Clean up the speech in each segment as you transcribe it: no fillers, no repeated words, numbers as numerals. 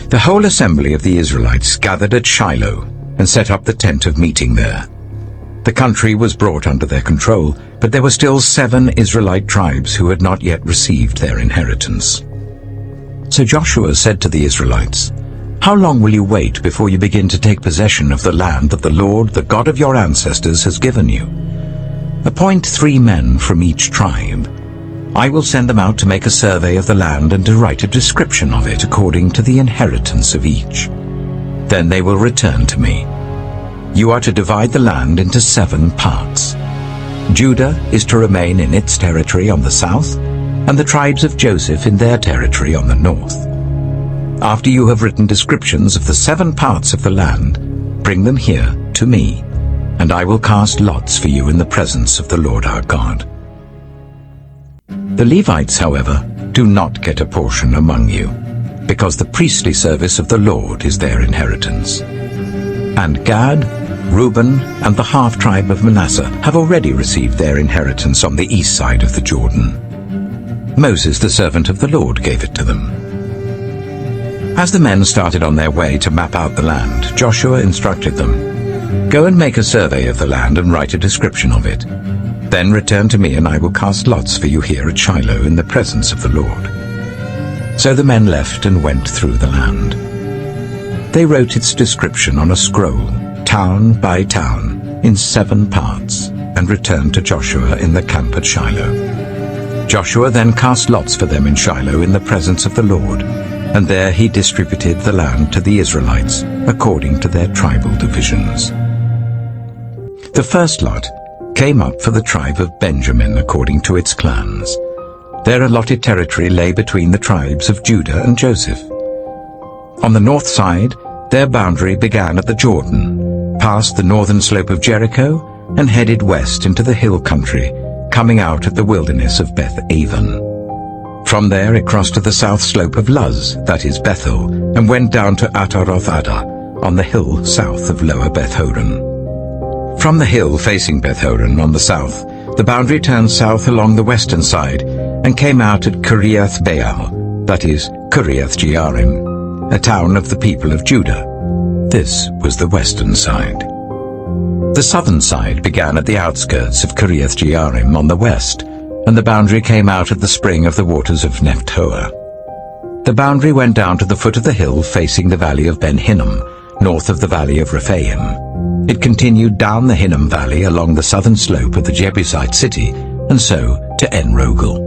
The whole assembly of the Israelites gathered at Shiloh and set up the tent of meeting there. The country was brought under their control, but there were still 7 Israelite tribes who had not yet received their inheritance. So Joshua said to the Israelites, "How long will you wait before you begin to take possession of the land that the Lord, the God of your ancestors, has given you? Appoint 3 men from each tribe. I will send them out to make a survey of the land and to write a description of it according to the inheritance of each. Then they will return to me. You are to divide the land into 7 parts. Judah is to remain in its territory on the south, and the tribes of Joseph in their territory on the north. After you have written descriptions of the 7 parts of the land, bring them here to me, and I will cast lots for you in the presence of the Lord our God. The Levites, however, do not get a portion among you, because the priestly service of the Lord is their inheritance. And Gad, Reuben, and the half-tribe of Manasseh have already received their inheritance on the east side of the Jordan. Moses, the servant of the Lord, gave it to them." As the men started on their way to map out the land, Joshua instructed them, "Go and make a survey of the land and write a description of it. Then return to me, and I will cast lots for you here at Shiloh in the presence of the Lord." So the men left and went through the land. They wrote its description on a scroll, town by town, in 7 parts, and returned to Joshua in the camp at Shiloh. Joshua then cast lots for them in Shiloh in the presence of the Lord, and there he distributed the land to the Israelites according to their tribal divisions. The first lot came up for the tribe of Benjamin according to its clans. Their allotted territory lay between the tribes of Judah and Joseph. On the north side, their boundary began at the Jordan, passed the northern slope of Jericho, and headed west into the hill country, coming out at the wilderness of Beth-aven. From there it crossed to the south slope of Luz, that is Bethel, and went down to Ataroth-adah, on the hill south of Lower Beth-horon. From the hill facing Beth-horon on the south, the boundary turned south along the western side and came out at Kiriath-baal, that is Kiriath-jearim, a town of the people of Judah. This was the western side. The southern side began at the outskirts of Kiriath-jearim on the west, and the boundary came out at the spring of the waters of Nephtoah. The boundary went down to the foot of the hill facing the valley of Ben-Hinnom, north of the valley of Rephaim. It continued down the Hinnom valley along the southern slope of the Jebusite city, and so to En-rogel.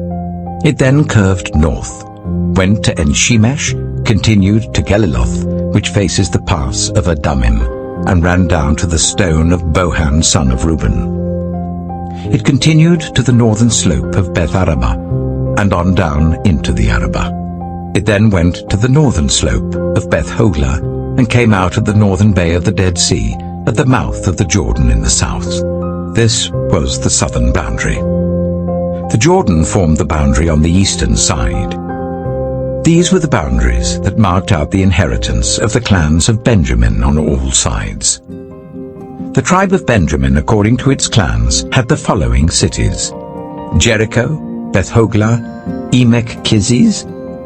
It then curved north, went to En-shemesh, continued to Geliloth, which faces the pass of Adumim, and ran down to the stone of Bohan son of Reuben. It continued to the northern slope of Beth-arabah, and on down into the Arabah. It then went to the northern slope of Beth-hoglah, and came out at the northern bay of the Dead Sea, at the mouth of the Jordan in the south. This was the southern boundary. The Jordan formed the boundary on the eastern side. These were the boundaries that marked out the inheritance of the clans of Benjamin on all sides. The tribe of Benjamin, according to its clans, had the following cities: Jericho, Beth-hoglah, Emek-keziz,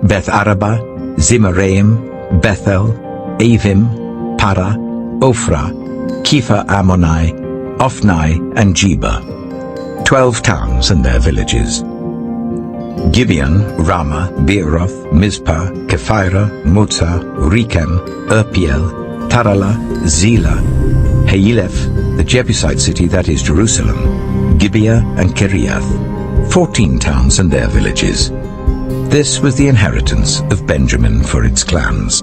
Beth-arabah, Zimaraim, Bethel, Avim, Para, Ophrah, Kepha-ammoni, Ophni, and Jeba, 12 towns and their villages. Gibeon, Ramah, Beeroth, Mizpah, Kephirah, Mutah, Rechem, Urpiel, Tarala, Zelah, Haeleph, the Jebusite city that is Jerusalem, Gibeah and Kiriath, 14 towns and their villages. This was the inheritance of Benjamin for its clans.